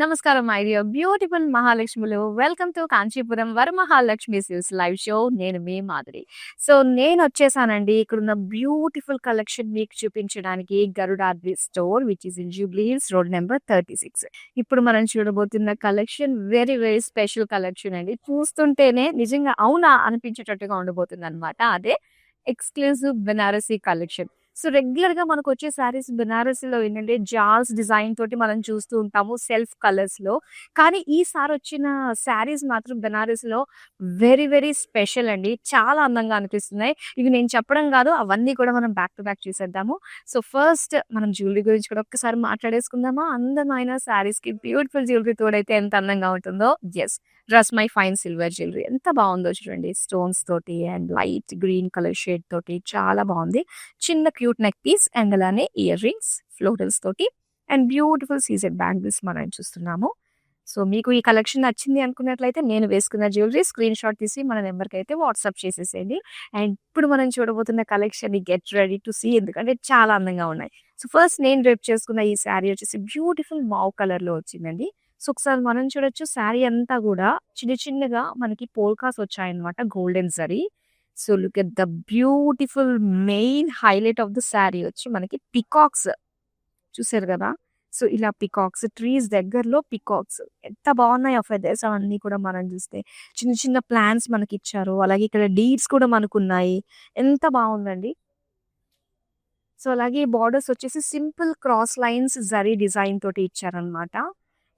నమస్కారం my dear beautiful మహాలక్ష్ములు. Welcome to Kanchipuram Varamahalakshmi silks live show. నేను మీ మాధురి. సో నేనొచ్చేసానండి. ఇక్కడున్న బ్యూటిఫుల్ కలెక్షన్ మీకు చూపించడానికి Garudadri store which is in Jubilee hills road number 36. ఇప్పుడు మనం చూడబోతున్న collection very very special collection అండి. చూస్తుంటేనే నిజంగా అవునా అనిపించేటట్టుగా ఉండబోతుందన్నమాట. అదే ఎక్స్‌క్లూజివ్ బెనారసీ కలెక్షన్. సో రెగ్యులర్‌గా మనకొచ్చే శారీస్ బెనారసీలో ఏంటంటే జాల్స్ డిజైన్ తోటి మనం చూస్తూ ఉంటాము సెల్ఫ్ కలర్స్‌లో. కానీ ఈసారొచ్చిన శారీస్ మాత్రం బెనారస్‌లో వెరీ వెరీ స్పెషల్ అండి. చాలా అందంగా అనిపిస్తున్నాయి. ఇవి నేను చెప్పడం గాదు. అవన్నీ కూడా మనం బ్యాక్ టు బ్యాక్ చూసేద్దాము. సో ఫస్ట్ మనం జ్యువెలరీ గురించి కూడా ఒక్కసారి మాట్లాడేసుకుందామా? అందమైన శారీస్‌కి బ్యూటిఫుల్ జ్యువెలరీ తోడైతే ఎంత అందంగా ఉంటుందో. యెస్. రస్మై ఫైన్ సిల్వర్ జ్యువెలరీ ఎంత బావుందో చూడండి. స్టోన్స్ తోటి and light green colour shade తోటి చాలా బావుంది. చిన్న క్యూట్ నెక్ పీస్ అండ్ అలానే ఇయర్ రింగ్స్ ఫ్లోరల్స్ తోటి అండ్ బ్యూటిఫుల్ సీజెడ్ బ్యాంగిల్స్ మనం చూస్తున్నాము. సో మీకు ఈ కలెక్షన్ నచ్చింది అనుకున్నట్లయితే నేను వేసుకున్న జ్యువెలరీ స్క్రీన్ షాట్ తీసి మన నెంబర్కి అయితే వాట్సాప్ చేసేసేయండి. అండ్ ఇప్పుడు మనం చూడబోతున్న collection get ready to see, ఎందుకంటే చాలా అందంగా ఉన్నాయి. సో ఫస్ట్ నేను డ్రెప్ చేసుకున్న ఈ శారీ వచ్చేసి బ్యూటిఫుల్ మావ్ కలర్ లో వచ్చిందండి. సో ఒకసారి మనం చూడొచ్చు శారీ అంతా కూడా చిన్న చిన్నగా మనకి పోల్కాస్ వచ్చాయన్నమాట, golden zari. So look at the beautiful main highlight of the sari వచ్చి మనకి పికాక్స్ చూసారు కదా. సో ఇలా పికాక్స్ ట్రీస్ దగ్గరలో పికాక్స్ ఎంత బాగున్నాయో ఫెదర్స్ అవన్నీ కూడా మనం చూస్తే చిన్న చిన్న ప్లాంట్స్ మనకి ఇచ్చారు. అలాగే ఇక్కడ డీడ్స్ కూడా మనకు ఉన్నాయి. ఎంత బాగుందండి. సో అలాగే బార్డర్స్ వచ్చేసి simple cross lines zari design తోటి ఇచ్చారనమాట.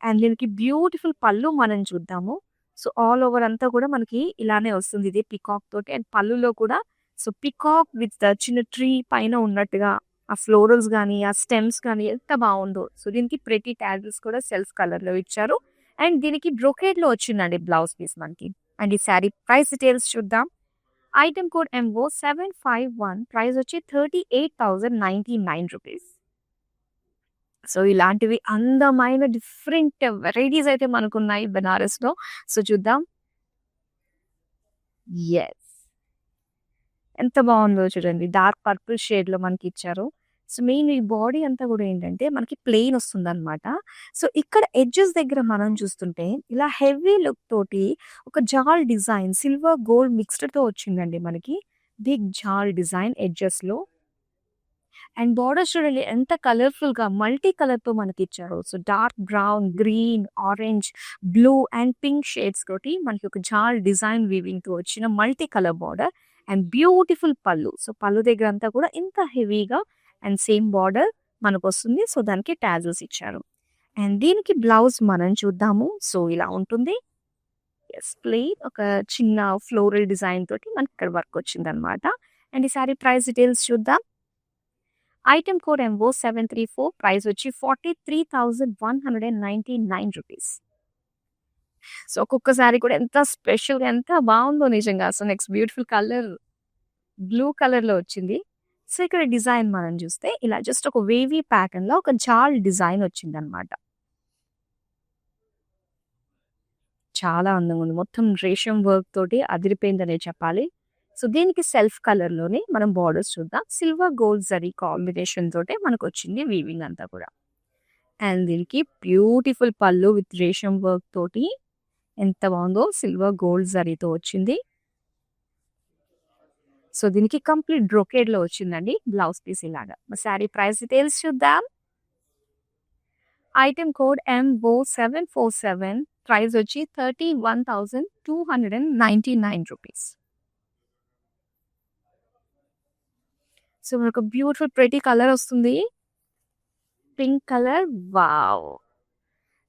అండ్ దీనికి బ్యూటిఫుల్ పళ్ళు మనం చూద్దాము. సో ఆల్ ఓవర్ అంతా కూడా మనకి ఇలానే వస్తుంది ఇది పికాక్ తోటి. అండ్ పళ్ళులో కూడా సో పికాక్ విత్ చిన్న ట్రీ పైన ఉన్నట్టుగా ఆ ఫ్లోరల్స్ గానీ ఆ స్టెమ్స్ గానీ ఎంత బాగుందో. సో దీనికి ప్రెటీ టాజిల్స్ కూడా సెల్ఫ్ కలర్ లో ఇచ్చారు. అండ్ దీనికి బ్రొకేడ్ లో వచ్చిందండి బ్లౌజ్ పీస్ మనకి. అండ్ ఈ శారీ ప్రైస్ డీటెయిల్స్ చూద్దాం. ఐటమ్ కోడ్ ఎంఓ 751, ప్రైస్ వచ్చి 38,099 రూపీస్. సో ఇలాంటివి అందమైన డిఫరెంట్ వెరైటీస్ అయితే మనకున్నాయి బెనారస్ లో. సో చూద్దాం. ఎస్, ఎంత బాగుందో చూడండి. డార్క్ పర్పుల్ షేడ్ లో మనకి ఇచ్చారు. సో మెయిన్ ఈ బాడీ అంతా కూడా ఏంటంటే మనకి ప్లెయిన్ వస్తుంది అనమాట. సో ఇక్కడ ఎడ్జెస్ దగ్గర మనం చూస్తుంటే ఇలా హెవీ లుక్ తోటి ఒక జాల్ డిజైన్ సిల్వర్ గోల్డ్ మిక్స్డ్ తో వచ్చిందండి మనకి. బిగ్ జాల్ డిజైన్ ఎడ్జెస్ లో. అండ్ బార్డర్స్ చూడండి ఎంత కలర్ఫుల్ గా మల్టీ కలర్ తో మనకి ఇచ్చారు. So dark brown, green, orange, blue and pink shades తోటి మనకి ఒక జాల్ డిజైన్ వీవింగ్ తో వచ్చిన multi colour border and beautiful పళ్ళు. సో పళ్ళు దగ్గర అంతా కూడా ఇంత హెవీగా అండ్ సేమ్ బార్డర్ మనకు వస్తుంది. సో దానికి టాజిల్స్ ఇచ్చారు. అండ్ దీనికి బ్లౌజ్ మనం చూద్దాము. సో ఇలా ఉంటుంది. ఎస్, ప్లెయిన్ ఒక చిన్న ఫ్లోరల్ డిజైన్ తోటి మనకి ఇక్కడ వర్క్ వచ్చింది అనమాట. అండ్ ఈ సారీ ప్రైస్ డీటెయిల్స్ చూద్దాం. ఐటమ్ కోడ్ ఎంఓ 734, ప్రైస్ వచ్చి 43,199 రూపీస్. సో ఒక్కొక్కసారి కూడా ఎంత స్పెషల్ ఎంత బాగుందో నిజంగా. So next beautiful colour blue colour లో వచ్చింది. సో ఇక్కడ డిజైన్ మనం చూస్తే ఇలా జస్ట్ ఒక వేవీ ప్యాటర్న్ లో ఒక జాల్ డిజైన్ వచ్చింది అనమాట. చాలా అందంగా ఉంది. మొత్తం రేషం వర్క్ తోటి అదిరిపోయిందనే చెప్పాలి. సో దీనికి సెల్ఫ్ కలర్ లోనే మనం బార్డర్స్ చూద్దాం. సిల్వర్ గోల్డ్ జరీ కాంబినేషన్ తోటే మనకు వచ్చింది వీవింగ్ అంతా కూడా. అండ్ దీనికి బ్యూటిఫుల్ పళ్ళు విత్ రేషం వర్క్ తోటి ఎంత బాగుందో సిల్వర్ గోల్డ్ జరీతో వచ్చింది. సో దీనికి కంప్లీట్ బ్రొకేడ్ లో వచ్చిందండి బ్లౌజ్ పీస్ ఇలాగా. శారీ ప్రైస్ డీటెయిల్స్ చూద్దాం. ఐటమ్ కోడ్ ఎంఓ 747, ప్రైస్ వచ్చి 31,299 రూపీస్. సో మనకు బ్యూటిఫుల్ ప్రెటీ కలర్ వస్తుంది, పింక్ కలర్. వావ్.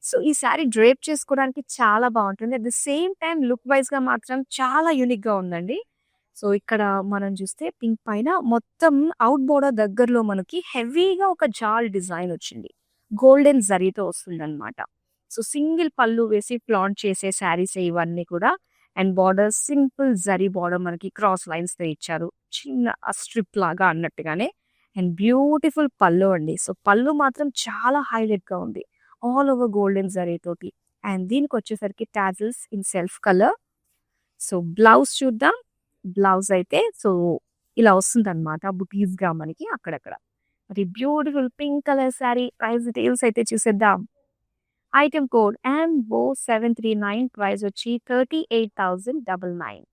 సో ఈ శారీ డ్రేప్ చేసుకోవడానికి చాలా బాగుంటుంది. At the same time look wise గా మాత్రం చాలా యూనిక్ గా ఉందండి. సో ఇక్కడ మనం చూస్తే పింక్ పైన మొత్తం అవుట్ బోర్డర్ దగ్గరలో మనకి హెవీగా ఒక జాల్ డిజైన్ వచ్చింది. గోల్డెన్ జరీతో వస్తుంది అనమాట. సో సింగిల్ పళ్ళు వేసి ఫ్లాంట్ చేసే శారీస్ ఇవన్నీ కూడా. And border simple zari border మనకి క్రాస్ లైన్స్ తో ఇచ్చారు, చిన్న స్ట్రిప్ లాగా అన్నట్టుగానే. అండ్ బ్యూటిఫుల్ పళ్ళు అండి. సో పళ్ళు మాత్రం చాలా హైలైట్ గా ఉంది, ఆల్ ఓవర్ గోల్డెన్ జరీ తోటి. అండ్ దీనికి వచ్చేసరికి tassels in self colour. So blouse చూద్దాం. బ్లౌజ్ అయితే సో ఇలా వస్తుంది అనమాట, బుటీస్ గా మనకి అక్కడక్కడ. మరి beautiful pink colour sari price details అయితే చూసేద్దాం. ఐటెమ్ కోడ్ MO739 ప్రైస్ వచ్చి 38,999.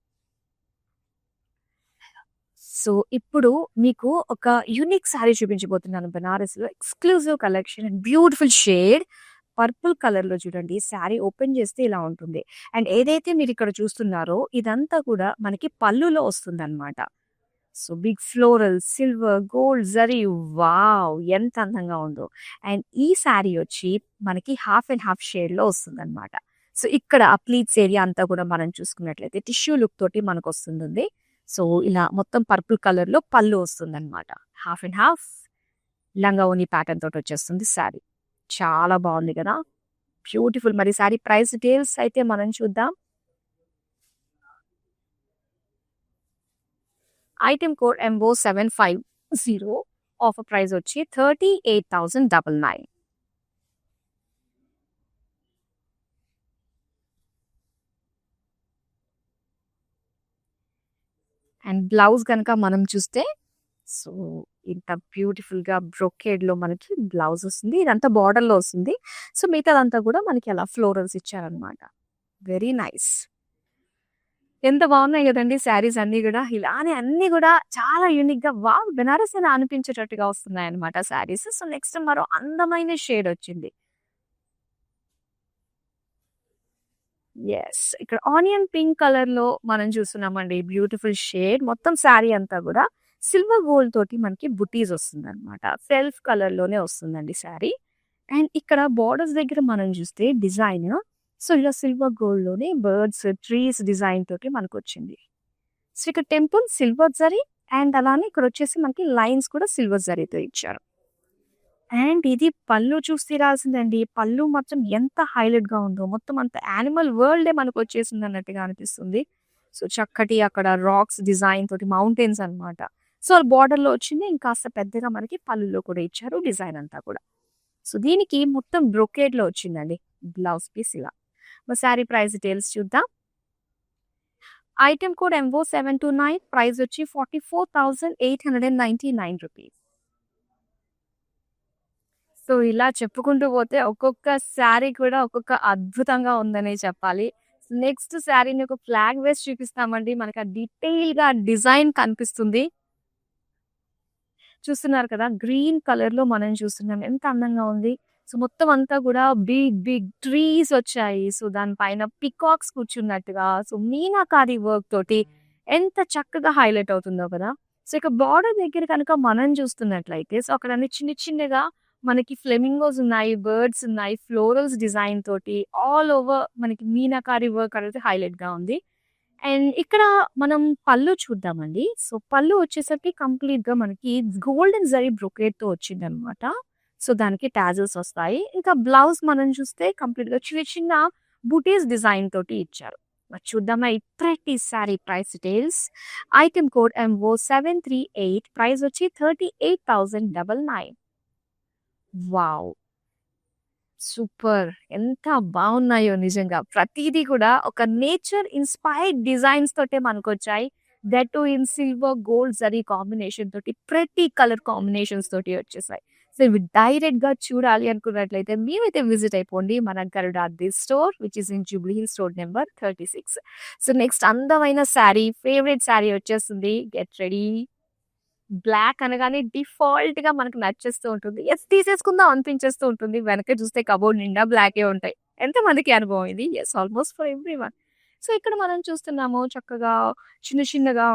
సో, ఇప్పుడు మీకు ఒక యూనిక్ సారీ చూపించబోతున్నాను బెనారస్‌లో. Exclusive collection and beautiful shade. Purple కలర్‌లో చూడండి. సారీ ఓపెన్ చేస్తే ఇలా ఉంటుంది. అండ్ ఏదైతే మీరిక్కడ చూస్తున్నారో ఇదంతా కూడా మనకి పళ్ళులో వస్తుందన్నమాట. So, big floral, silver, gold zari wow! ఎంత అందంగా ఉందో. అండ్ ఈ సారీ వచ్చి మనకి హాఫ్ అండ్ హాఫ్ షేడ్‌లో వస్తుందన్నమాట. సో, ఇక్కడ ఆ ప్లీట్స్ ఏరియా అంతా కూడా మనం చూసుకున్నట్లయితే టిష్యూ లుక్ తోటి మనకొస్తుంది. సో, ఇలా మొత్తం పర్పుల్ కలర్‌లో పళ్ళు వస్తుందన్నమాట. హాఫ్ అండ్ హాఫ్ లంగా ఓణి ప్యాటర్న్ తోటొచ్చేస్తుంది సారీ. చాలా బావుంది గదా! బ్యూటిఫుల్. మరి సారీ ప్రైస్ డీటెయిల్స్ అయితే మనం చూద్దాం. Item code MO750. Offer price వచ్చి 38,999. అండ్ బ్లౌజ్ గనక మనం చూస్తే సో, ఇంత బ్యూటిఫుల్‌గా బ్రొకేడ్‌లో మనకి బ్లౌజ్ వస్తుంది. ఇదంతా బోర్డర్‌లో వస్తుంది. సో, మిగతాదంతా కూడా మనకి అలా ఫ్లోరల్స్ ఇచ్చారనమాట. Very nice. ఎంత బాగున్నాయి గదండీ శారీస్ అన్నీ గూడా. ఇలానే అన్నీ గూడా చాలా యూనిక్‌గా వావ్! బెనారస్ అని అనిపించేటట్టుగా వస్తున్నాయన్నమాట శారీస్. సో, నెక్స్ట్ మరో అందమైన షేడ్ వచ్చింది. యెస్. ఇక్కడ ఆనియన్ పింక్ కలర్‌లో మనం చూస్తున్నామండి. Beautiful shade. మొత్తం శారీ అంతా గూడా సిల్వర్ గోల్డ్ తోటి మనకి బుటీస్ వస్తుందన్నమాట. సెల్ఫ్ కలర్‌లోనే వస్తుందండి శారీ. అండ్ ఇక్కడ బోర్డర్స్ దగ్గర మనం చూస్తే డిజైన్ సో, ఇలా సిల్వర్ గోల్డ్‌లోనే బర్డ్స్, ట్రీస్ డిజైన్ తోటి మనకొచ్చింది. సో, ఇక్కడ టెంపుల్ సిల్వర్ జరీ అండ్ అలానే ఇక్కడొచ్చేసి మనకి లైన్స్ కూడా సిల్వర్ జరీతో ఇచ్చారు. అండ్ ఇది పళ్ళు చూసి తీరాల్సిందండి. పళ్ళు మాత్రం ఎంత హైలైట్‌గా ఉందో. మొత్తం అంత యానిమల్ వరల్డే మనకొచ్చేసిందన్నట్టుగా అనిపిస్తుంది. సో, చక్కటి అక్కడ రాక్స్ డిజైన్ తోటి మౌంటైన్స్ అన్నమాట. సో, బోర్డర్‌లో వచ్చింది. ఇంకాస్త పెద్దగా మనకి పళ్ళులో కూడా ఇచ్చారు డిజైన్ అంతా కూడా. సో, దీనికి మొత్తం బ్రొకేడ్‌లో వచ్చిందండి. బ్లౌజ్ పీస్ ఇలా. మరి సారీ ప్రైస్ డీటెయిల్స్ చూద్దాం. ఐటెమ్ కోడ్ MO729 ప్రైస్ వచ్చి 44,899 రూపీస్. సో, ఇలా చెప్పుకుంటూ పోతే ఒక్కొక్క శారీ కూడా ఒక్కొక్క అద్భుతంగా ఉందనే చెప్పాలి. నెక్స్ట్ శారీని ఒక ఫ్లాగ్ వేసి చూపిస్తామండి. మనకు ఆ డీటెయిల్‌గా డిజైన్ కనిపిస్తుంది. చూస్తున్నారు కదా! గ్రీన్ కలర్‌లో మనం చూస్తున్నాం. ఎంత అందంగా ఉంది. సో, మొత్తం అంతా కూడా బిగ్ బిగ్ ట్రీస్ వచ్చాయి. సో, దాని పైన పీకాక్స్ కూర్చున్నట్టుగా సో, మీనాకారి వర్క్ తోటి ఎంత చక్కగా హైలైట్ అవుతుందో కదా! సో, ఇక బోర్డర్ దగ్గర కనుక మనం చూస్తున్నట్లయితే సో, అక్కడ అన్ని చిన్న చిన్నగా మనకి ఫ్లెమింగోస్ ఉన్నాయి, బర్డ్స్ ఉన్నాయి, ఫ్లోరల్స్ డిజైన్ తోటి ఆల్ ఓవర్ మనకి మీనాకారి వర్క్ అనేది హైలైట్‌గా ఉంది. అండ్ ఇక్కడ మనం పళ్ళు చూద్దామండి. సో, పళ్ళు వచ్చేసరికి కంప్లీట్‌గా మనకి గోల్డెన్ జరీ బ్రొకేడ్‌తో వచ్చిందనమాట. సో, దానికి టాజిల్స్ వస్తాయి. ఇంకా బ్లౌజ్ మనం చూస్తే కంప్లీట్‌గా చిన్న చిన్న బుటీస్ డిజైన్ తోటి ఇచ్చారు. మరి చూద్దామా ఈ pretty sorry price details. Item code MO738 price వచ్చి 38,999. వావ్! సూపర్! ఎంత బావున్నాయో నిజంగా. ప్రతీది కూడా ఒక నేచర్ ఇన్‌స్పైర్డ్ డిజైన్స్ తోటే మనకొచ్చాయి. That too in silver, gold zari combination తోటి ప్రతి కలర్ కాంబినేషన్స్ తోటి వచ్చేసాయి. సో, ఇవి డైరెక్ట్‌గా చూడాలి అనుకున్నట్లయితే మీరైతే విజిట్ అయిపోండి మన Garudadri store which is in Jubilee hills road number 36. So, next అందమైన సారీ, ఫేవరెట్ సారీ వచ్చేస్తుంది. Get ready. బ్లాక్ అనగానే డిఫాల్ట్‌గా మనకు నచ్చేస్తూ ఉంటుంది. యెస్ తీసేసుకుందాం అనిపించేస్తూ ఉంటుంది. వెనక చూస్తే కబోర్డ్ నిండా బ్లాకే ఉంటాయి. ఎంతమందికి అనుభవం ఇది? Yes almost for everyone. So, ఇక్కడ మనం చూస్తున్నాము చక్కగా చిన్న చిన్నగా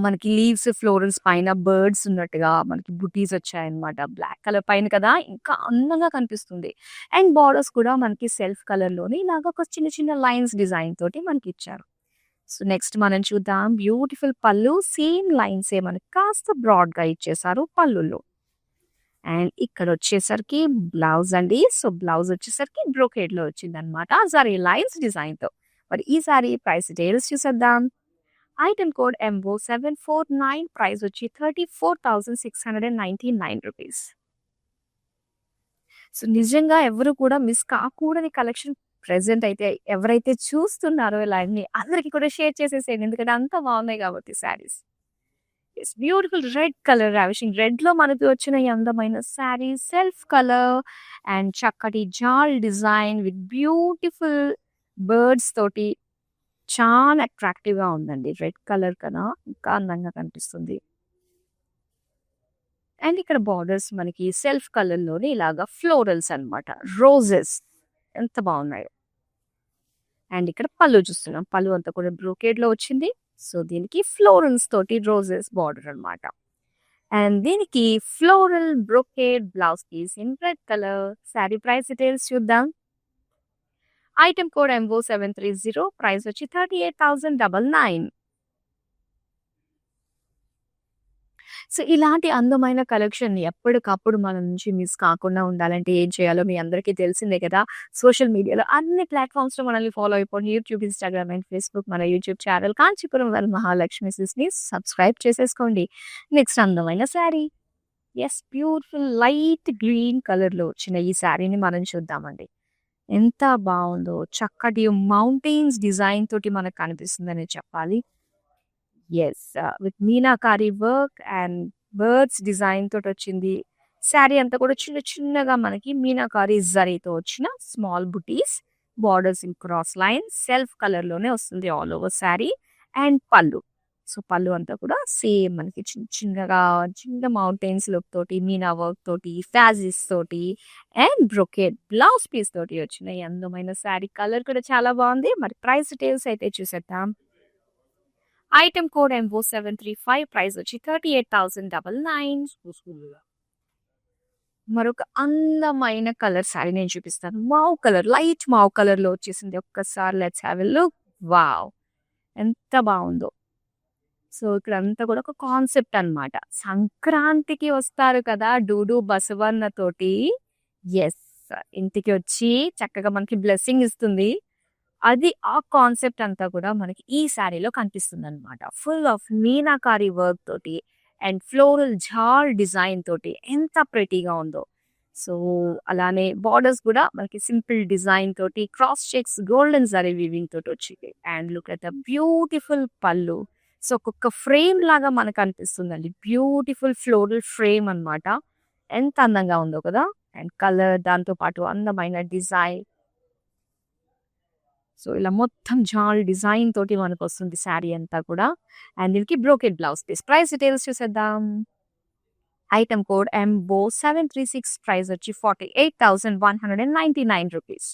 మనకి లీవ్స్, ఫ్లోరల్స్ పైన బర్డ్స్ ఉన్నట్టుగా మనకి బుటీస్ వచ్చాయన్నమాట. బ్లాక్ కలర్ పైన కదా ఇంకా అందంగా కనిపిస్తుంది. అండ్ బోర్డర్స్ కూడా మనకి సెల్ఫ్ కలర్‌లోనే ఇలాగ ఒక చిన్న చిన్న లైన్స్ డిజైన్ తోటి మనకిచ్చారు. సో, నెక్స్ట్ మనం చూద్దాం. బ్యూటిఫుల్ పళ్ళు సేమ్ లైన్సే మనకి కాస్త బ్రాడ్‌గా ఇచ్చేసారు పళ్ళులో. అండ్ ఇక్కడొచ్చేసరికి బ్లౌజ్ అండి. సో, బ్లౌజ్ వచ్చేసరికి బ్రొకేడ్‌లో వచ్చిందనమాట. జరీ లైన్స్ డిజైన్‌తో. మరి ఈ సారీ ప్రైస్ డీటెయిల్స్ చూసేద్దాం. ఐటెమ్ కోడ్ MO749 ప్రైస్ వచ్చి 34,699 రూపీస్. సో, నిజంగా ఎవరు కూడా మిస్ కాకూడని కలెక్షన్ ప్రెజెంట్ అయితే ఎవరైతే చూస్తున్నారో ఇలాన్ని అందరికి కూడా షేర్ చేసేసేయండి. ఎందుకంటే అంత బాగున్నాయి కాబట్టి saris. Beautiful red colour ravishing red లో మనకి వచ్చిన ఈ అందమైన శారీ సెల్ఫ్ కలర్ అండ్ చక్కటి జాల్ డిజైన్ విత్ బ్యూటిఫుల్ బర్డ్స్ తోటి చాలా అట్రాక్టివ్ గా ఉందండి. రెడ్ కలర్ కదా ఇంకా అందంగా కనిపిస్తుంది. అండ్ ఇక్కడ బార్డర్స్ మనకి సెల్ఫ్ కలర్ లోనే ఇలాగా ఫ్లోరల్స్ అన్నమాట. రోజెస్ ఎంత బాగున్నాయో. అండ్ ఇక్కడ పళ్ళు చూస్తున్నాం. పళ్ళు అంతా కూడా బ్రోకేడ్ లో వచ్చింది. సో దీనికి ఫ్లోరల్స్ తోటి రోజెస్ బార్డర్ అన్నమాట. అండ్ దీనికి floral brocade blouse piece in red colour. Sari price details చూద్దాం. ఐటమ్ కోడ్ MO730, ప్రైస్ వచ్చి 38,999. సో ఇలాంటి అందమైన కలెక్షన్ ఎప్పటికప్పుడు మన నుంచి మిస్ కాకుండా ఉండాలంటే ఏం చేయాలో మీ అందరికీ తెలిసిందే కదా. సోషల్ మీడియాలో అన్ని ప్లాట్ఫామ్స్ లో మనల్ని ఫాలో అయిపోండి. YouTube, Instagram and Facebook. మన యూట్యూబ్ ఛానల్ కాంచీపురం వర్ మహాలక్ష్మి సిల్క్స్ ని సబ్స్క్రైబ్ చేసేసుకోండి. నెక్స్ట్ అందమైన sari, yes beautiful light green colour లో వచ్చిన ఈ శారీని మనం చూద్దామండి. ఎంత బాగుందో, చక్కటి మౌంటైన్స్ డిజైన్ తోటి మనకు కనిపిస్తుందని చెప్పాలి. Yes with meenakari work and birds design తోటి వచ్చింది. శారీ అంతా కూడా చిన్న చిన్నగా మనకి మీనాకారి జరీతో వచ్చిన small buttis, borders in cross line, self colour లోనే వస్తుంది ఆల్ ఓవర్ శారీ. అండ్ పళ్ళు, సో పళ్ళు అంతా కూడా సేమ్ మనకి చిన్న చిన్నగా చిన్న మౌంటైన్స్ లుక్ తోటి, మీనా వర్క్ తోటి, ఫ్యాజిస్ తోటి అండ్ బ్రొకేడ్ బ్లౌజ్ పీస్ తోటి వచ్చిన ఈ అందమైన శారీ. కలర్ కూడా చాలా బాగుంది. మరి ప్రైస్ డీటెయిల్స్ అయితే చూసేద్దాం. ఐటమ్ కోడ్ MO735, ప్రైస్ వచ్చి 38,999. మరొక అందమైన కలర్ శారీ నేను చూపిస్తాను. మావ్ కలర్, లైట్ మావ్ కలర్ లో వచ్చేసింది. ఒక్కసారి let's have a look. Wow ఎంత బాగుందో. సో ఇక్కడ అంతా కూడా ఒక కాన్సెప్ట్ అన్నమాట. సంక్రాంతికి వస్తారు కదా డూడు బసవన్న తోటి. ఎస్, ఇంటికి వచ్చి చక్కగా మనకి బ్లెస్సింగ్ ఇస్తుంది. అది ఆ కాన్సెప్ట్ అంతా కూడా మనకి ఈ శారీలో కనిపిస్తుంది అనమాట. ఫుల్ ఆఫ్ మీనాకారి వర్క్ తోటి అండ్ ఫ్లోరల్ జాల్ డిజైన్ తోటి ఎంత ప్రెటీగా ఉందో. సో అలానే బార్డర్స్ కూడా మనకి సింపుల్ డిజైన్ తోటి cross checks golden zari weaving తోటి వచ్చింది. And look at the beautiful పళ్ళు. సో ఒక్కొక్క ఫ్రేమ్ లాగా మనకు అనిపిస్తుందండి. బ్యూటిఫుల్ ఫ్లోరల్ ఫ్రేమ్ అన్నమాట. ఎంత అందంగా ఉందో కదా. అండ్ కలర్, దాంతో పాటు అందమైన డిజైన్. సో ఇలా మొత్తం జాల్ డిజైన్ తోటి మనకు వస్తుంది శారీ అంతా కూడా. అండ్ దీనికి brocade blouse piece. Price details చూసేద్దాం. ఐటమ్ కోడ్ MO736, ప్రైస్ వచ్చి 48,199 రూపీస్.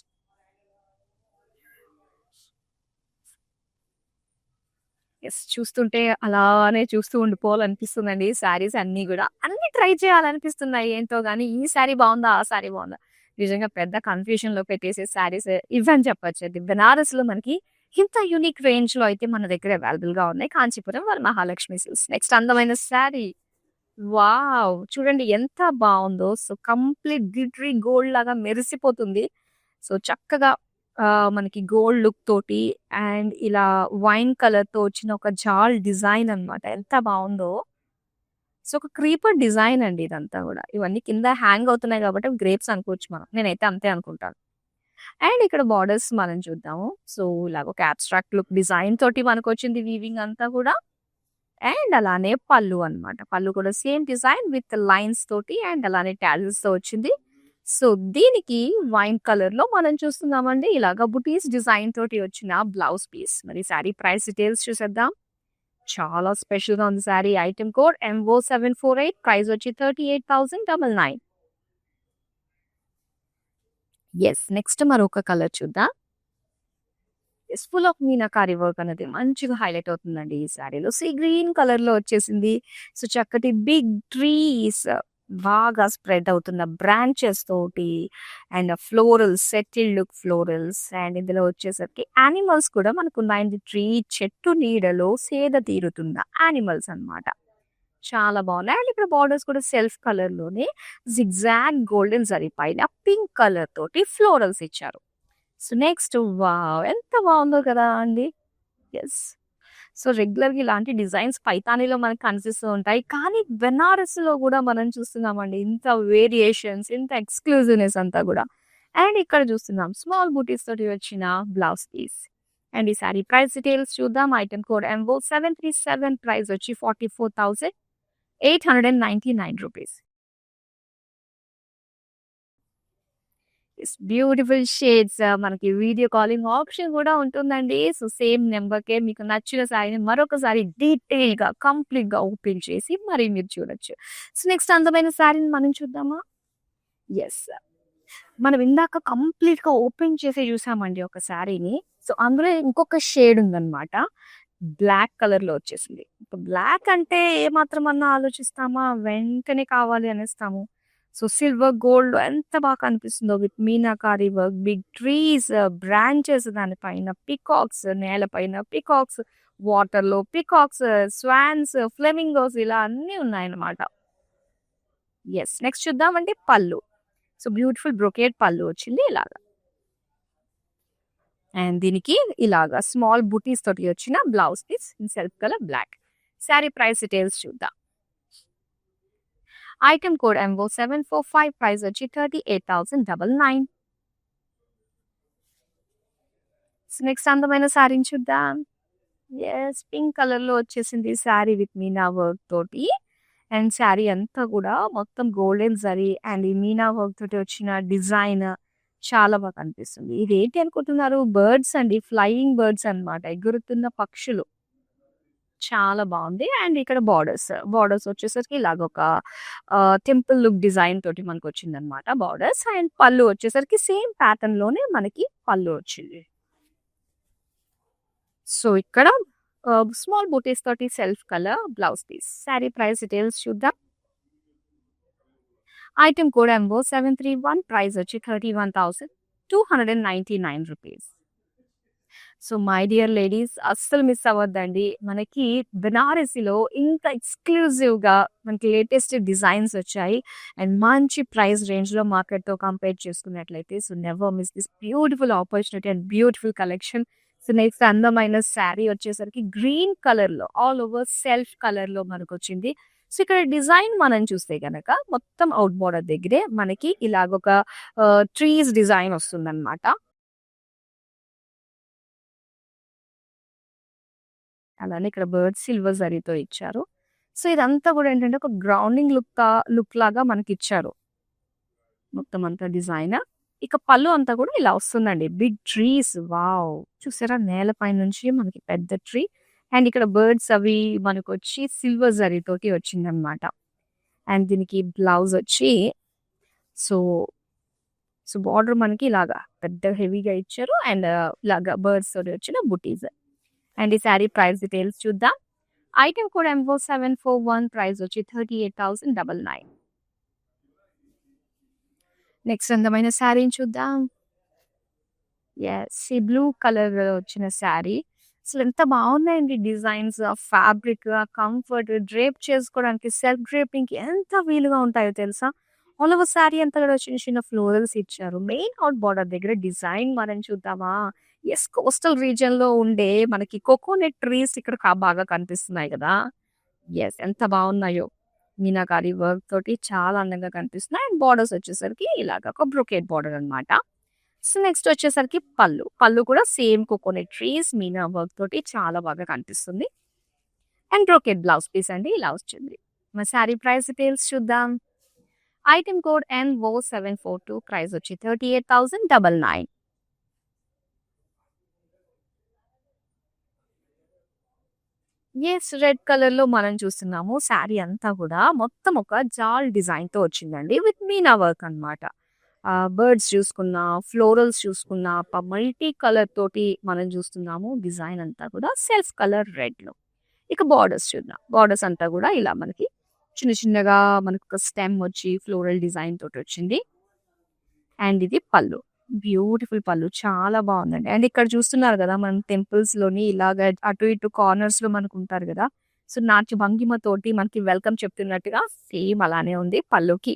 ఎస్, చూస్తుంటే అలానే చూస్తూ ఉండిపోవాలనిపిస్తుందండి. శారీస్ అన్ని కూడా అన్ని ట్రై చేయాలనిపిస్తున్నాయి ఏంటో గానీ, ఈ శారీ బాగుందా, ఆ శారీ బాగుందా, నిజంగా పెద్ద కన్ఫ్యూజన్ లో పెట్టేసే శారీస్ ఇవని చెప్పొచ్చు. అది బెనారస్ లో మనకి ఇంత యూనిక్ రేంజ్ లో అయితే మన దగ్గర అవైలబుల్ గా ఉన్నాయి. కాంచీపురం వర్ మహాలక్ష్మి సిల్క్స్. నెక్స్ట్ అందమైన శారీ. వావ్ చూడండి ఎంత బాగుందో. సో కంప్లీట్ గ్లిటరీ గోల్డ్ లాగా మెరిసిపోతుంది. సో చక్కగా మనకి గోల్డ్ లుక్ తోటి అండ్ ఇలా వైన్ కలర్ తో వచ్చిన ఒక జాల్ డిజైన్ అన్నమాట. ఎంత బాగుందో. సో ఒక క్రీపర్ డిజైన్ అండి ఇదంతా కూడా. ఇవన్నీ కింద హ్యాంగ్ అవుతున్నాయి కాబట్టి గ్రేప్స్ అనుకోవచ్చు మనం. నేనైతే అంతే అనుకుంటాను. అండ్ ఇక్కడ బార్డర్స్ మనం చూద్దాము. సో ఇలాగ ఒక అబ్స్ట్రాక్ట్ లుక్ డిజైన్ తోటి మనకు వచ్చింది వీవింగ్ అంతా కూడా. అండ్ అలానే పళ్ళు అన్నమాట. పళ్ళు కూడా సేమ్ డిజైన్ విత్ లైన్స్ తోటి అండ్ అలానే టాజిల్స్ తో వచ్చింది. సో దీనికి వైన్ కలర్ లో మనం చూస్తున్నామండి ఇలాగ బుటీస్ డిజైన్ తోటి వచ్చిన బ్లౌజ్ పీస్. మరి శారీ ప్రైస్ డీటెయిల్స్ చూసేద్దాం. చాలా స్పెషల్ గా ఉంది sari. Item code MO748, price వచ్చి 38,999. ఎస్, నెక్స్ట్ మరొక కలర్ చూద్దాం. Yes, full of meenakari work అనేది మంచిగా హైలైట్ అవుతుందండి ఈ శారీలో. సీ గ్రీన్ కలర్ లో వచ్చేసింది. సో చక్కటి బిగ్ ట్రీస్, బాగా స్ప్రెడ్ అవుతున్న బ్రాంచెస్ తోటి and florals, settle look florals. And ఇందులో వచ్చేసరికి యానిమల్స్ కూడా మనకు ఉన్నాయండి. ట్రీ చెట్టు నీడలో సేద తీరుతున్న యానిమల్స్ అన్నమాట. చాలా బాగున్నాయి. అండ్ ఇక్కడ బార్డర్స్ కూడా సెల్ఫ్ కలర్ లోనే జిగ్జాగ్ గోల్డెన్ జరీ పైన పింక్ కలర్ తోటి ఫ్లోరల్స్ ఇచ్చారు. సో నెక్స్ట్ వావ్ ఎంత బాగుందో కదా అండి. ఎస్, సో రెగ్యులర్గా ఇలాంటి డిజైన్స్ పైతానీలో మనకు కనిపిస్తూ ఉంటాయి. కానీ బెనారస్ లో కూడా మనం చూస్తున్నామండి ఇంత వేరియేషన్స్, ఇంత ఎక్స్క్లూజివ్నెస్ అంతా కూడా. అండ్ ఇక్కడ చూస్తున్నాం స్మాల్ బూటీస్ తోటి వచ్చిన బ్లౌజ్ పీస్. అండ్ ఈ సారీ ప్రైస్ డీటెయిల్స్ చూద్దాం. ఐటెం కోడ్ ఎంవో 737, ప్రైస్ వచ్చి 44,899 రూపీస్. బ్యూటిఫుల్ షేడ్స్, మనకి వీడియో కాలింగ్ ఆప్షన్ కూడా ఉంటుందండి. సో సేమ్ నెంబర్కే మీకు నచ్చిన శారీని మరొకసారి డీటెయిల్గా కంప్లీట్గా ఓపెన్ చేసి మరి మీరు చూడొచ్చు. సో నెక్స్ట్ అందమైన శారీని మనం చూద్దామా? ఎస్, మనం ఇందాక కంప్లీట్గా ఓపెన్ చేసి చూసామండి ఒక శారీని. సో అందులో ఇంకొక షేడ్ ఉందన్నమాట. బ్లాక్ కలర్ లో వచ్చేసింది. బ్లాక్ అంటే ఏ మాత్రం అన్నా ఆలోచిస్తామా, వెంటనే కావాలి అనేస్తాము. సో సిల్వర్ గోల్డ్ ఎంత బాగా కనిపిస్తుందో with meenakari work, big trees, branches, దానిపైన పికాక్స్, నేలపైన పికాక్స్, వాటర్ లో పికాక్స్, స్వాన్స్, ఫ్లెమింగోస్, ఇలా అన్ని ఉన్నాయన్నమాట. ఎస్, నెక్స్ట్ చూద్దామంటే పళ్ళు. సో బ్యూటిఫుల్ బ్రొకేట్ పళ్ళు వచ్చింది ఇలాగా. అండ్ దీనికి ఇలాగా స్మాల్ బుటీస్ తోటి వచ్చిన blouse piece in self colour black. Sari price details చూద్దాం. ఐటెం కోడ్ ఎంవో 745, ప్రైస్ వచ్చి 38,999. నెక్స్ట్ అందమైన శారీని చూద్దాం. ఎస్, పింక్ కలర్ లో వచ్చేసింది శారీ విత్ మీనా వర్క్ తోటి. అండ్ శారీ అంతా కూడా మొత్తం గోల్డెన్ జరీ అండ్ ఈ మీనా వర్క్ తోటి వచ్చిన డిజైన్ చాలా బాగా కనిపిస్తుంది. ఇదేంటి అనుకుంటున్నారు? బర్డ్స్ అండి, ఫ్లయింగ్ బర్డ్స్ అన్నమాట, ఎగురుతున్న పక్షులు. చాలా బాగుంది. అండ్ ఇక్కడ బార్డర్స్ వచ్చేసరికి ఇలాగ ఒక టెంపుల్ లుక్ డిజైన్ తోటి మనకు వచ్చిందనమాట బార్డర్స్. అండ్ పళ్ళు వచ్చేసరికి సేమ్ ప్యాటర్న్ లోనే మనకి పళ్ళు వచ్చింది. సో ఇక్కడ స్మాల్ బూటీస్ తోటి self colour blouse piece. Sari price details చూద్దాం. ఐటెం కోడ్ ఎంవో 731, ప్రైస్ వచ్చి 31,299 rupees. So my dear ladies, అస్సలు మిస్ అవ్వద్దండి. మనకి బెనారసీలో ఇంత ఎక్స్క్లూజివ్గా మనకి లేటెస్ట్ డిజైన్స్ వచ్చాయి. అండ్ మంచి ప్రైస్ రేంజ్లో మార్కెట్తో కంపేర్ చేసుకున్నట్లయితే, so never miss this beautiful opportunity and beautiful collection. So next అందమైన శారీ వచ్చేసరికి గ్రీన్ కలర్లో, ఆల్ ఓవర్ సెల్ఫ్ కలర్లో మనకు వచ్చింది. సో ఇక్కడ డిజైన్ మనం చూస్తే కనుక మొత్తం అవుట్ బోర్డర్ దగ్గరే మనకి ఇలాగొక ట్రీస్ డిజైన్ వస్తుందన్నమాట. అలానే ఇక్కడ బర్డ్ సిల్వర్ జరీతో ఇచ్చారు. సో ఇదంతా కూడా ఏంటంటే ఒక గ్రౌండింగ్ లుక్ లాగా మనకి ఇచ్చారు మొత్తం అంతా డిజైన్. ఇక పళ్ళు అంతా కూడా ఇలా వస్తుందండి. బిగ్ ట్రీస్, వావ్, చూసారా, నేలపై నుంచి మనకి పెద్ద ట్రీ. అండ్ ఇక్కడ బర్డ్స్ అవి మనకు వచ్చి సిల్వర్ జరీతోటి వచ్చిందనమాట. అండ్ దీనికి బ్లౌజ్ వచ్చి సో సో బార్డర్ మనకి ఇలాగా పెద్ద హెవీగా ఇచ్చారు. అండ్ ఇలాగా బర్డ్స్ తోటి వచ్చిన బుటీస్. అండ్ ఈ శారీ ప్రైస్ డీటెయిల్స్ చూద్దాం. ఐటెం కోడ్ ఎంవో 741, ప్రైస్ వచ్చి 38,999. నెక్స్ట్ అందమైన శారీని చూద్దాం. ఎస్, ఈ బ్లూ కలర్ వచ్చిన శారీ. అసలు ఎంత బాగున్నాయండి డిజైన్స్, ఫ్యాబ్రిక్, కంఫర్ట్, డ్రేప్ చేసుకోవడానికి, సెల్ఫ్ డ్రేపింగ్ ఎంత వీలుగా ఉంటాయో తెలుసా. ఆల్ ఓవర్ శారీ అంతా కూడా చిన్న చిన్న ఫ్లోరల్స్ ఇచ్చారు. మెయిన్ అవుట్ బార్డర్ దగ్గర డిజైన్ మనం చూద్దామా. ఎస్, కోస్టల్ రీజియన్ లో ఉండే మనకి కోకోనట్ ట్రీస్ ఇక్కడ బాగా కనిపిస్తున్నాయి కదా. ఎస్, ఎంత బాగున్నాయో. మీనాకారి వర్క్ తోటి చాలా అందంగా కనిపిస్తున్నాయి. అండ్ బార్డర్స్ వచ్చేసరికి ఇలాగ ఒక బ్రొకేట్ బార్డర్ అనమాట. సో నెక్స్ట్ వచ్చేసరికి పళ్ళు కూడా same coconut trees Meena work తోటి చాలా బాగా కనిపిస్తుంది. అండ్ బ్రొకేట్ బ్లౌజ్ పీస్ అండి ఇలా వచ్చింది. మా శారీ ప్రైస్ డీటెయిల్స్ చూద్దాం. ఐటెం కోడ్ ఎంవో 742, ప్రైస్ వచ్చి 38,999. ఎస్, రెడ్ కలర్ లో మనం చూస్తున్నాము. శారీ అంతా కూడా మొత్తం ఒక జాల్ డిజైన్ తో వచ్చిందండి విత్ మీనా వర్క్ అన్నమాట. బర్డ్స్ చూసుకున్నా, ఫ్లోరల్స్ చూసుకున్నా, మల్టీ కలర్ తోటి మనం చూస్తున్నాము. డిజైన్ అంతా కూడా సెల్ఫ్ కలర్ రెడ్ లో. ఇక బార్డర్స్ చూద్దాం. బార్డర్స్ అంతా కూడా ఇలా మనకి చిన్న చిన్నగా మనకు ఒక స్టెమ్ వచ్చి ఫ్లోరల్ డిజైన్ తోటి వచ్చింది. అండ్ ఇది పళ్ళు, బ్యూటిఫుల్ పళ్ళు, చాలా బాగుందండి. అండ్ ఇక్కడ చూస్తున్నారు కదా, మనం టెంపుల్స్ లోని ఇలాగ అటు ఇటు కార్నర్స్ లో మనకు ఉంటారు కదా. సో నాట్య భంగిమ తోటి మనకి వెల్కమ్ చెప్తున్నట్టుగా సేమ్ అలానే ఉంది పళ్ళుకి.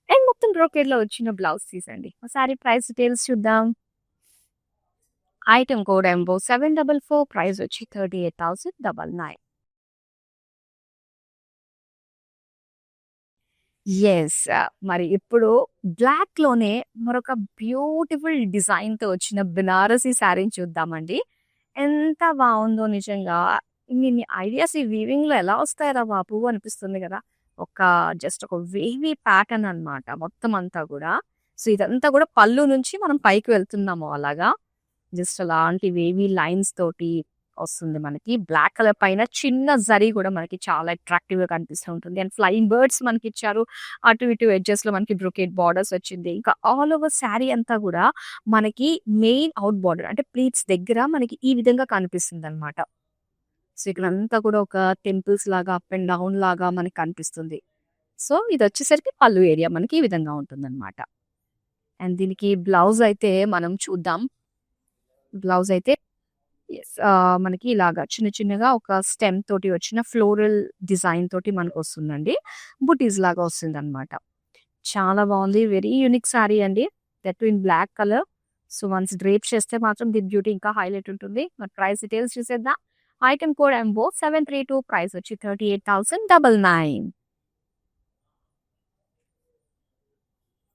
అండ్ మొత్తం బ్రోకేడ్ లో వచ్చిన బ్లౌజ్ పీస్ అండి. ఒకసారి ప్రైస్ డీటెయిల్స్ చూద్దాం. ఐటెం కోడ్ ఎంబో 744, ప్రైస్ వచ్చి 38,999. ఎస్, మరి ఇప్పుడు బ్లాక్ లోనే మరొక బ్యూటిఫుల్ డిజైన్ తో వచ్చిన బెనారసీ శారీని చూద్దామండి. ఎంత బావుందో నిజంగా. ఇన్నిన్ని ఐడియాస్ ఈ వీవింగ్‌లో ఎలా వస్తాయిరా బాబు అనిపిస్తుంది గదా! ఒక జస్ట్ ఒక వేవీ ప్యాటర్న్ అన్నమాట మొత్తం అంతా గూడా. సో, ఇదంతా గూడా పళ్ళు నుంచి మనం పైకి వెళ్తున్నాము అలాగా. జస్ట్ అలాంటి వేవీ లైన్స్ తోటి వస్తుంది మనకి. బ్లాక్ కలర్ పైన చిన్న జరీ గూడా మనకి చాలా అట్రాక్టివ్‌గా కనిపిస్తూ ఉంటుంది. అండ్ ఫ్లయింగ్ బర్డ్స్ మనకిచ్చారు. అటు ఇటు ఎడ్జెస్‌లో మనకి బ్రొకేట్ బార్డర్స్ వచ్చింది. ఇంకా ఆల్ ఓవర్ శారీ అంతా గూడా మనకి మెయిన్ ఔట్ బార్డర్ అంటే ప్లీట్స్ దగ్గర మనకి ఈ విధంగా కనిపిస్తుందనమాట. సో, ఇక్కడంతా కూడా ఒక టెంపుల్స్ లాగా అప్ అండ్ డౌన్ లాగా మనకి కనిపిస్తుంది. సో, ఇదొచ్చేసరికి పళ్ళు ఏరియా మనకి ఈ విధంగా ఉంటుందనమాట. అండ్ దీనికి బ్లౌజ్ అయితే మనం చూద్దాం. బ్లౌజ్ అయితే మనకి ఇలాగా చిన్న చిన్నగా ఒక స్టెమ్ తోటి వచ్చిన ఫ్లోరల్ డిజైన్ తోటి మనకొస్తుందండి. బుటీస్ లాగా వస్తుందనమాట. చాలా బావుంది. వెరీ యూనిక్ సారీ అండి. That too in black colour. So, once drape చేస్తే మాత్రం దీని బ్యూటీ ఇంకా హైలైట్ ఉంటుంది. మరి ప్రైస్ డీటెయిల్స్ చూసేద్దాం. ఐటెమ్ కోడ్ ఎంబో 732 ప్రైస్ వచ్చి 38,999.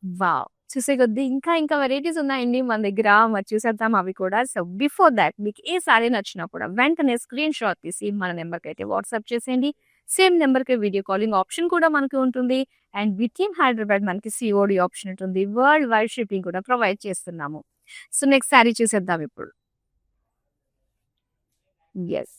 వావ్! చూసే కొద్దీ ఇంకా ఇంకా వెరైటీస్ ఉన్నాయండి మన దగ్గర. మరి చూసేద్దాం అవి కూడా. సో, బిఫోర్ థాట్ మీకు ఏ సారీ నచ్చినా కూడా వెంటనే స్క్రీన్ షాట్ తీసి మన నంబర్‌కైతే వాట్సాప్ చేసేయండి. సేమ్ నంబర్‌కి వీడియో కాలింగ్ ఆప్షన్ కూడా మనకి ఉంటుంది. అండ్ వితిన్ హైదరాబాద్ మనకి సీఓడీ ఆప్షన్ ఉంటుంది. వరల్డ్ వైడ్ షిప్పింగ్ కూడా ప్రొవైడ్ చేస్తున్నాము. సో, నెక్స్ట్ సారీ చూసేద్దాం ఇప్పుడు. యెస్.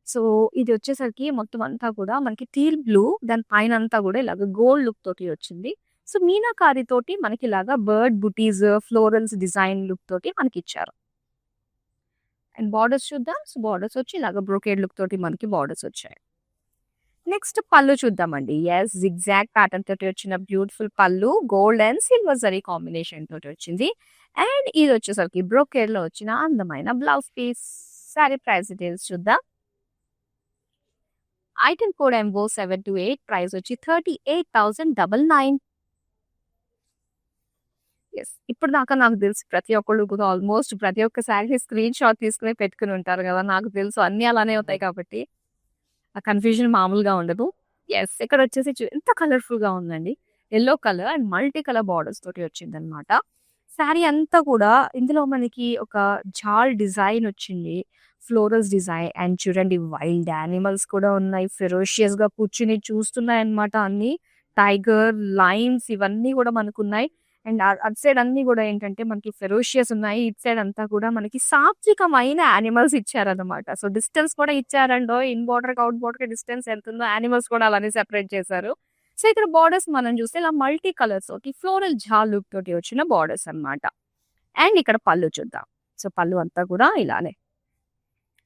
సో, ఇది వచ్చేసరికి మొత్తం అంతా కూడా మనకి టీల్ బ్లూ దాని పైనంతా కూడా ఇలాగ గోల్డ్ లుక్ తోటి వచ్చింది. సో, మీనాకారి తోటి మనకిలాగా బర్డ్ బుటీస్, ఫ్లోరల్స్ డిజైన్ లుక్ తోటి మనకిచ్చారు. అండ్ బార్డర్స్ చూద్దాం. సో, బార్డర్స్ వచ్చి ఇలాగ బ్రొకేడ్ లుక్ తోటి మనకి బార్డర్స్ వచ్చాయి. నెక్స్ట్ పళ్ళు చూద్దామండి. యెస్, జిగ్‌జాగ్ ప్యాటర్న్ తోటి వచ్చిన బ్యూటిఫుల్ పళ్ళు gold and silver zari combination తోటి వచ్చింది. అండ్ ఇదొచ్చేసరికి బ్రొకేడ్‌లో వచ్చిన అందమైన blouse piece. Sari price details చూద్దాం. ఐటెమ్ కోడ్ ఎంబో 728 ప్రైస్ వచ్చి 38,999. యెస్. ఇప్పటిదాకా నాకు తెలిసి ప్రతి ఒక్కళ్ళు కూడా ఆల్మోస్ట్ ప్రతి ఒక్క సారీ స్క్రీన్ షాట్ తీసుకొని పెట్టుకొని ఉంటారు గదా! నాకు తెలుసు అన్నీ అలానే అవుతాయి కాబట్టి, ఆ కన్‌ఫ్యూజన్ మామూలుగా ఉండదు. యెస్. ఇక్కడొచ్చేసి ఎంత కలర్‌ఫుల్‌గా ఉందండి. Yellow colour and multi colour borders తోటి వచ్చిందనమాట. శారీ అంతా కూడా ఇందులో మనకి ఒక జాల్ డిజైన్ వచ్చింది. ఫ్లోరల్స్ డిజైన్ అండ్ చూడండి వైల్డ్ యానిమల్స్ కూడా ఉన్నాయి. ఫెరోషియస్‌గా కూర్చొని చూస్తున్నాయన్నమాట అన్నీ. టైగర్, లయన్స్ ఇవన్నీ గూడా మనకున్నాయి. అండ్ అటు సైడ్ అన్నీ గూడా ఏంటంటే మనకి ఫెరోషియస్ ఉన్నాయి. ఇటు సైడ్ అంతా కూడా మనకి సాత్వికమైన యానిమల్స్ ఇచ్చారన్నమాట. సో, డిస్టెన్స్ కూడా ఇచ్చారండోయ్. ఇన్ బోర్డర్‌కి, ఔట్ బోర్డర్‌కి డిస్టెన్స్ ఎంతుందో యానిమల్స్ కూడా అలానే సెపరేట్ చేశారు. సో, ఇక్కడ బార్డర్స్ మనం చూస్తే ఇలా మల్టీ కలర్స్ తోటి ఫ్లోరల్ జాల్ లుక్ తోటి వచ్చిన బార్డర్స్ అన్నమాట. అండ్ ఇక్కడ పళ్ళు చూద్దాం. సో, పళ్ళు అంతా కూడా ఇలానే.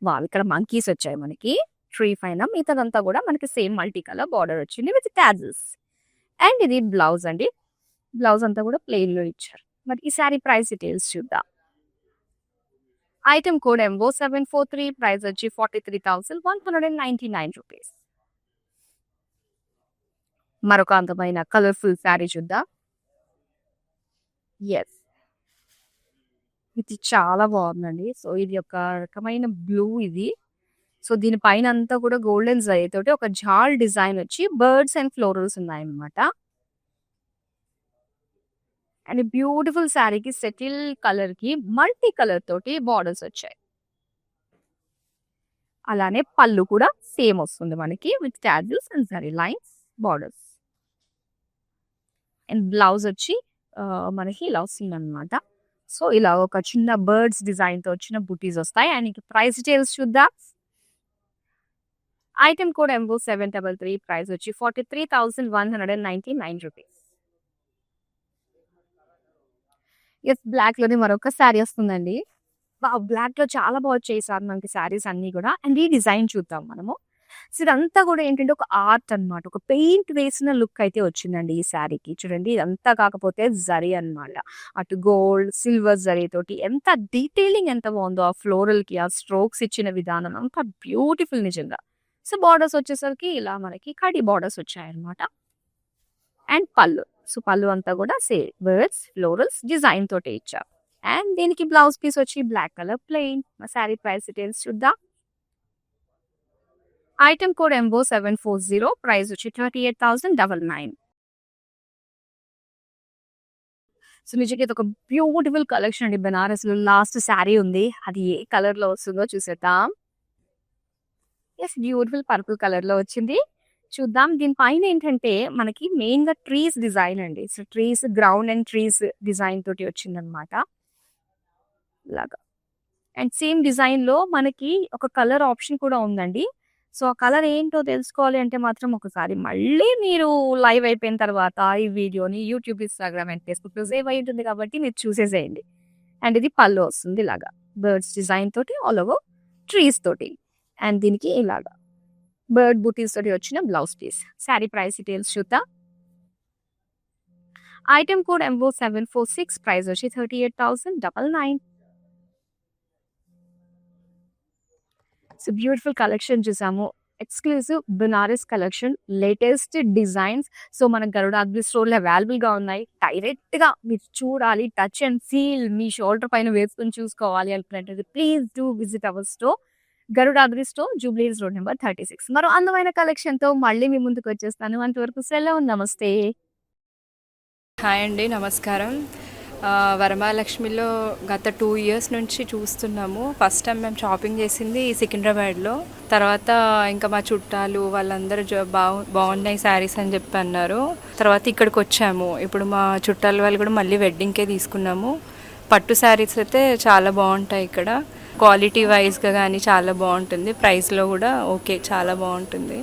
వావ్! ఇక్కడ మంకీస్ వచ్చాయి మనకి. ట్రీ పైన మిగతాదంతా కూడా మనకి సేమ్ మల్టీ కలర్ బార్డర్ వచ్చింది విత్ టాజిల్స్. అండ్ ఇది బ్లౌజ్ అండి. బ్లౌజ్ అంతా కూడా ప్లెయిన్‌లో ఇచ్చారు. మరి ఈ సారీ ప్రైస్ డీటెయిల్స్ చూద్దాం. ఐటెమ్ కోడ్ ఎంబో 743 ప్రైస్ వచ్చి 43,199 రూపీస్. మరొక అందమైన కలర్‌ఫుల్ సారీ చూద్దాం. యెస్. ఇది చాలా బావుందండి. సో, ఇది ఒక రకమైన బ్లూ ఇది. సో, దీని పైనంతా కూడా గోల్డెన్ జరీ తోటి ఒక జాల్ డిజైన్ వచ్చి బర్డ్స్ అండ్ ఫ్లోరల్స్ ఉన్నాయన్నమాట. అండ్ బ్యూటిఫుల్ సారీకి సెటిల్ కలర్‌కి మల్టీ కలర్ తోటి బార్డర్స్ వచ్చాయి. అలానే పళ్ళు కూడా సేమ్ వస్తుంది మనకి with tassels and zari lines borders. And blouse వచ్చి మనకి ఇలా వస్తుందన్నమాట. సో, ఇలా ఒక చిన్న బర్డ్స్ డిజైన్‌తో వచ్చిన బుటీస్ వస్తాయి. అండ్ ఇక ప్రైస్ డీటెయిల్స్ చూద్దాం. ఐటెమ్ కోడ్ ఎంబో 733 ప్రైస్ వచ్చి 43,199 రూపీస్. యెస్, బ్లాక్‌లోనే మరొక సారీ వస్తుందండి. వావ్! బ్లాక్‌లో చాలా చేశారు మనకి సారీస్ అన్నీ గూడా. అండ్ ఈ డిజైన్ చూద్దాం మనము. సో, ఇదంతా గూడా ఏంటంటే ఒక ఆర్ట్ అన్నమాట. ఒక పెయింట్ వేసిన లుక్ అయితే వచ్చిందండి ఈ సారీకి. చూడండి ఇదంతా కాకపోతే జరీ అన్నమాట. అటు గోల్డ్, సిల్వర్ జరీ తోటి ఎంత డీటెయిలింగ్ ఎంత బావుందో ఆ ఫ్లోరల్‌కి ఆ స్ట్రోక్స్ ఇచ్చిన విధానం అంతా బ్యూటిఫుల్ నిజంగా. సో, బార్డర్స్ వచ్చేసరికి ఇలా మనకి కడి బార్డర్స్ వచ్చాయన్నమాట. అండ్ పళ్ళు. సో, పళ్ళు అంతా కూడా సేమ్ బర్డ్స్, ఫ్లోరల్స్ డిజైన్ తోటే ఇచ్చారు. అండ్ దీనికి బ్లౌజ్ పీస్ వచ్చి black colour plain. Sari price details చూద్దాం. ఐటెమ్ కోడ్ ఎంబో 740 ప్రైస్ వచ్చి 38,999. సో నిజంగా ఇది ఒక బ్యూటిఫుల్ కలెక్షన్ అండి. బెనారస్‌లో లాస్ట్ శారీ ఉంది. అది ఏ కలర్‌లో వస్తుందో చూసేద్దాం. యెస్, బ్యూటిఫుల్ పర్పుల్ కలర్‌లో వచ్చింది. చూద్దాం. దీని పైన ఏంటంటే మనకి మెయిన్‌గా ట్రీస్ డిజైన్ అండి. So trees ground and trees design తోటి వచ్చిందనమాట. ఇలాగా. అండ్ సేమ్ డిజైన్‌లో మనకి ఒక కలర్ ఆప్షన్ కూడా ఉందండి. సో, ఆ కలర్ ఏంటో తెలుసుకోవాలి అంటే మాత్రం ఒకసారి మళ్ళీ మీరు లైవ్ అయిపోయిన తర్వాత ఈ వీడియోని యూట్యూబ్, ఇన్‌స్టాగ్రామ్ అండ్ ఫేస్‌బుక్‌లో సేవ్ అయ్యి ఉంటుంది కాబట్టి మీరు చూసేసేయండి. అండ్ ఇది పళ్ళు వస్తుంది ఇలాగా. బర్డ్స్ డిజైన్ తోటి ఆల్ ఓవర్ ట్రీస్ తోటి. అండ్ దీనికి ఇలాగా బర్డ్ బూటీస్ తోటి వచ్చిన blouse piece. Sari price details చూద్దాం. ఐటెమ్ కోడ్ MO746 ప్రైస్ వచ్చి 38,999. సో బ్యూటిఫుల్ కలెక్షన్ చూసాము. Exclusive Banaras collection, latest designs. So మన గరుడాద్రి స్టోర్‌లో అవైలబుల్‌గా ఉన్నాయి. డైరెక్ట్‌గా మీరు చూడాలి, టచ్ అండ్ ఫీల్ మీ షోల్డర్ పైన వేసుకొని చూసుకోవాలి అనుకున్నట్లయితే please do visit our store. Garudadri store, Jubilee hills road number 36. మరో అందమైన కలెక్షన్‌తో మళ్ళీ మీ ముందుకు వచ్చేస్తాను. అంతవరకు సెలవు. నమస్తే. హాయ్ అండి, నమస్కారం. వరమహాలక్ష్మిలో గత 2 ఇయర్స్ నుంచి చూస్తున్నాము. ఫస్ట్ టైం మేము షాపింగ్ చేసింది సికింద్రాబాద్లో. తర్వాత ఇంకా మా చుట్టాలు వాళ్ళందరూ బాగున్నాయి శారీస్ అని చెప్పి అన్నారు. తర్వాత ఇక్కడికి వచ్చాము. ఇప్పుడు మా చుట్టాల వాళ్ళు కూడా మళ్ళీ వెడ్డింగ్కే తీసుకున్నాము. పట్టు శారీస్ అయితే చాలా బాగుంటాయి ఇక్కడ. క్వాలిటీ వైజ్గా కానీ చాలా బాగుంటుంది. ప్రైస్లో కూడా ఓకే, చాలా బాగుంటుంది.